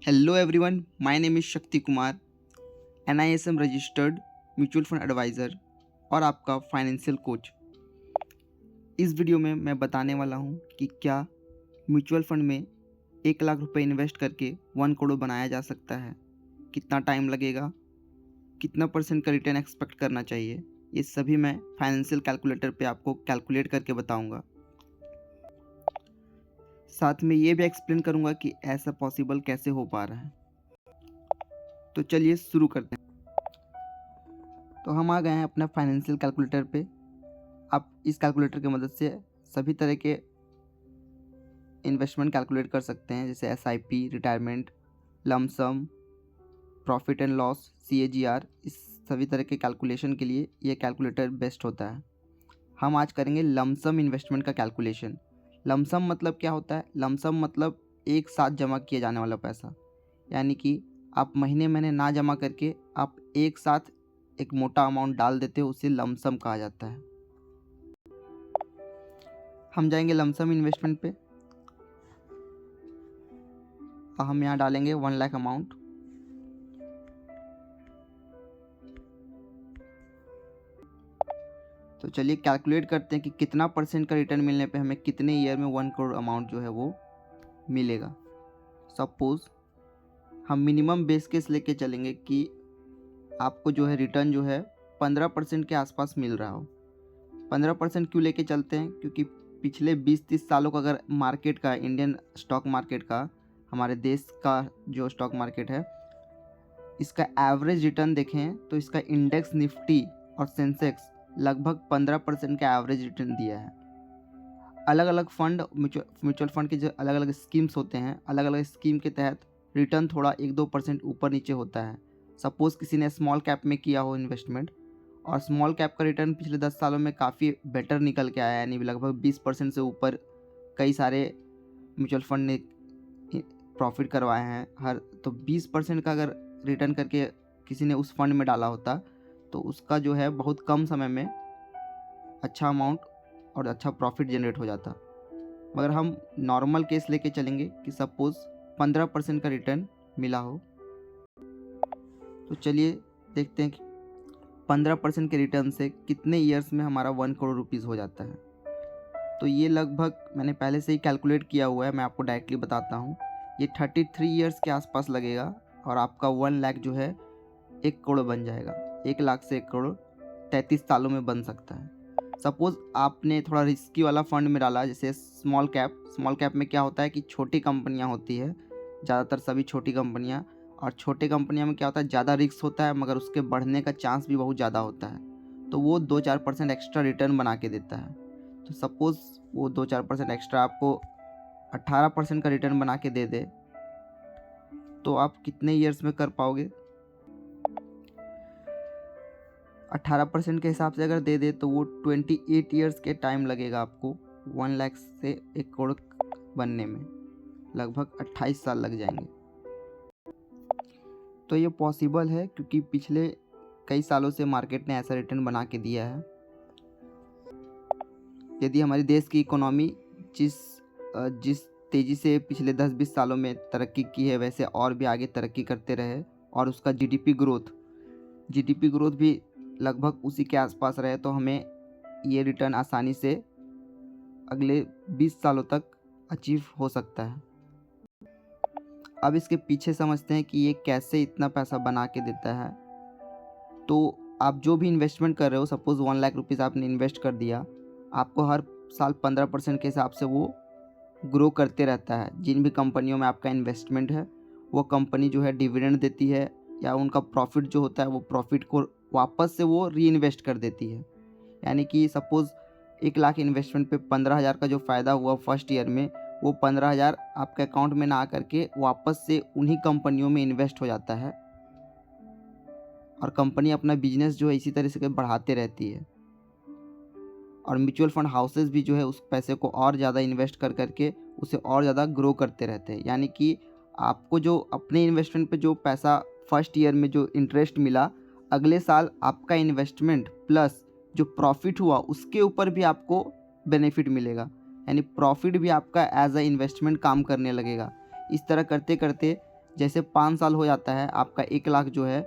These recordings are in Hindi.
Hello everyone, my name is Shakti Kumar, NISM registered mutual fund adviser और आपका फाइनेंशियल कोच। इस वीडियो में मैं बताने वाला हूं कि क्या म्यूचुअल फंड में 1 लाख रुपए इन्वेस्ट करके 1 करोड़ बनाया जा सकता है, कितना टाइम लगेगा, कितना % का रिटर्न एक्सपेक्ट करना चाहिए, ये सभी मैं फाइनेंशियल कैलकुलेटर पे आपको कैलकुलेट करके बताऊँगा। साथ में ये भी एक्सप्लेन करूँगा कि ऐसा पॉसिबल कैसे हो पा रहा है। तो चलिए शुरू करते हैं। तो हम आ गए हैं अपना फाइनेंशियल कैलकुलेटर पे। आप इस कैलकुलेटर की मदद से सभी तरह के इन्वेस्टमेंट कैलकुलेट कर सकते हैं, जैसे SIP, retirement, lump sum, profit and loss, CAGR। इस सभी तरह के कैलकुलेशन के लिए ये कैलकुलेटर बेस्ट होता है। हम आज करेंगे लमसम इन्वेस्टमेंट का कैलकुलेशन। लमसम मतलब क्या होता है? लमसम मतलब एक साथ जमा किया जाने वाला पैसा, यानी कि आप महीने महीने ना जमा करके आप एक साथ एक मोटा अमाउंट डाल देते हो, उसे लमसम कहा जाता है। हम जाएंगे लमसम इन्वेस्टमेंट पे और हम यहाँ डालेंगे 1 लाख अमाउंट। तो चलिए कैलकुलेट करते हैं कि कितना % का रिटर्न मिलने पे हमें कितने ईयर में 1 करोड़ अमाउंट जो है वो मिलेगा। सपोज़ हम मिनिमम बेस केस लेके चलेंगे कि आपको जो है रिटर्न जो है 15% के आसपास मिल रहा हो। 15% क्यों लेके चलते हैं? क्योंकि पिछले 20-30 सालों का अगर मार्केट का, इंडियन स्टॉक मार्केट का, हमारे देश का जो स्टॉक मार्केट है, इसका एवरेज रिटर्न देखें तो इसका इंडेक्स निफ्टी और सेंसेक्स लगभग 15% का एवरेज रिटर्न दिया है। अलग अलग फंड, म्यूचुअल फंड के जो अलग अलग स्कीम्स होते हैं, अलग अलग स्कीम के तहत रिटर्न थोड़ा 1-2% ऊपर नीचे होता है। सपोज़ किसी ने स्मॉल कैप में किया हो इन्वेस्टमेंट और स्मॉल कैप का रिटर्न पिछले 10 सालों में काफ़ी बेटर निकल के आया है, यानी लगभग 20% से ऊपर कई सारे म्यूचुअल फंड ने प्रॉफिट करवाए हैं हर। तो 20% का अगर रिटर्न करके किसी ने उस फंड में डाला होता तो उसका जो है बहुत कम समय में अच्छा अमाउंट और अच्छा प्रॉफिट जनरेट हो जाता। मगर हम नॉर्मल केस लेके चलेंगे कि सपोज़ 15% का रिटर्न मिला हो। तो चलिए देखते हैं कि 15% के रिटर्न से कितने ईयर्स में हमारा 1 करोड़ रुपीज़ हो जाता है। तो ये लगभग मैंने पहले से ही कैलकुलेट किया हुआ है, मैं आपको डायरेक्टली बताता हूँ। ये 33 ईयर्स के आसपास लगेगा और आपका 1 लाख जो है 1 करोड़ बन जाएगा। 1 लाख से 1 करोड़ 33 सालों में बन सकता है। सपोज़ आपने थोड़ा रिस्की वाला फंड में डाला, जैसे स्मॉल कैप। स्मॉल कैप में क्या होता है कि छोटी कंपनियां होती है, ज़्यादातर सभी छोटी कंपनियां, और छोटे कंपनियों में क्या होता है, ज़्यादा रिस्क होता है मगर उसके बढ़ने का चांस भी बहुत ज़्यादा होता है। तो वो 2-4% एक्स्ट्रा रिटर्न बना के देता है। तो सपोज़ वो 2-4% एक्स्ट्रा आपको 18% का रिटर्न बना के दे दे, तो आप कितने ईयर्स में कर पाओगे? 18% के हिसाब से अगर दे दे तो वो 28 ईयर्स के टाइम लगेगा आपको 1 लाख से 1 करोड़ बनने में। लगभग 28 साल लग जाएंगे। तो ये पॉसिबल है क्योंकि पिछले कई सालों से मार्केट ने ऐसा रिटर्न बना के दिया है। यदि हमारे देश की इकोनॉमी जिस तेज़ी से पिछले 10-20 सालों में तरक्की की है, वैसे और भी आगे तरक्की करते रहे और उसका GDP ग्रोथ भी लगभग उसी के आसपास रहे, तो हमें ये रिटर्न आसानी से अगले 20 सालों तक अचीव हो सकता है। अब इसके पीछे समझते हैं कि ये कैसे इतना पैसा बना के देता है। तो आप जो भी इन्वेस्टमेंट कर रहे हो, सपोज़ 1 लाख रुपीज़ आपने इन्वेस्ट कर दिया, आपको हर साल 15% के हिसाब से वो ग्रो करते रहता है। जिन भी कंपनियों में आपका इन्वेस्टमेंट है, वो कंपनी जो है डिविडेंड देती है, या उनका प्रॉफिट जो होता है वो प्रॉफिट को वापस से वो री इन्वेस्ट कर देती है। यानी कि सपोज़ 1 लाख इन्वेस्टमेंट पे 15,000 का जो फ़ायदा हुआ फर्स्ट ईयर में, वो 15,000 आपके अकाउंट में ना आकर के वापस से उन्हीं कंपनियों में इन्वेस्ट हो जाता है और कंपनी अपना बिजनेस जो है इसी तरह से बढ़ाते रहती है। और म्यूचुअल फंड हाउसेस भी जो है उस पैसे को और ज़्यादा इन्वेस्ट कर करके उसे और ज़्यादा ग्रो करते रहते हैं। यानी कि आपको जो अपने इन्वेस्टमेंट पे जो पैसा फर्स्ट ईयर में जो इंटरेस्ट मिला, अगले साल आपका इन्वेस्टमेंट प्लस जो प्रॉफिट हुआ उसके ऊपर भी आपको बेनिफिट मिलेगा। यानी प्रॉफिट भी आपका एज अ इन्वेस्टमेंट काम करने लगेगा। इस तरह करते करते जैसे 5 साल हो जाता है आपका 1 लाख जो है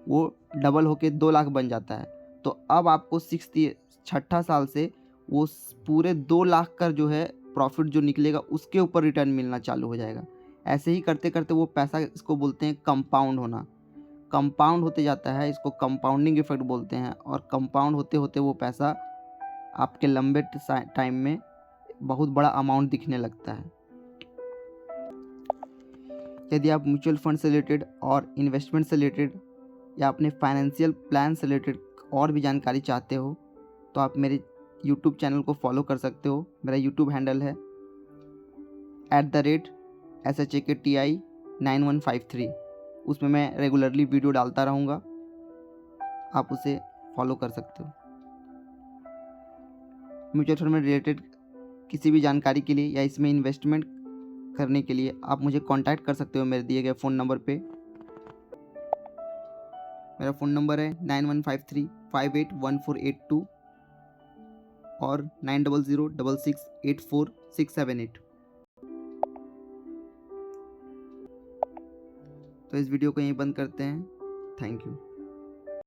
वो डबल होके 2 लाख बन जाता है। तो अब आपको छठा साल से वो पूरे 2 लाख का जो है प्रॉफिट जो निकलेगा उसके ऊपर रिटर्न मिलना चालू हो जाएगा। ऐसे ही करते करते वो पैसा, इसको बोलते हैं कंपाउंड होना, कंपाउंड होते जाता है, इसको कंपाउंडिंग इफेक्ट बोलते हैं। और कंपाउंड होते होते वो पैसा आपके लंबे टाइम में बहुत बड़ा अमाउंट दिखने लगता है। यदि आप म्यूचुअल फंड से रिलेटेड और इन्वेस्टमेंट से रिलेटेड या अपने फाइनेंशियल प्लान से रिलेटेड और भी जानकारी चाहते हो तो आप मेरे यूट्यूब चैनल को फॉलो कर सकते हो। मेरा यूट्यूब हैंडल है @SHAKTI9153। उसमें मैं रेगुलरली वीडियो डालता रहूँगा, आप उसे फॉलो कर सकते हो। म्यूचुअल फंड में रिलेटेड किसी भी जानकारी के लिए या इसमें इन्वेस्टमेंट करने के लिए आप मुझे कांटेक्ट कर सकते हो मेरे दिए गए फ़ोन नंबर पे। मेरा फ़ोन नंबर है 9153581482 और 9006684678। तो इस वीडियो को यहीं बंद करते हैं। Thank you.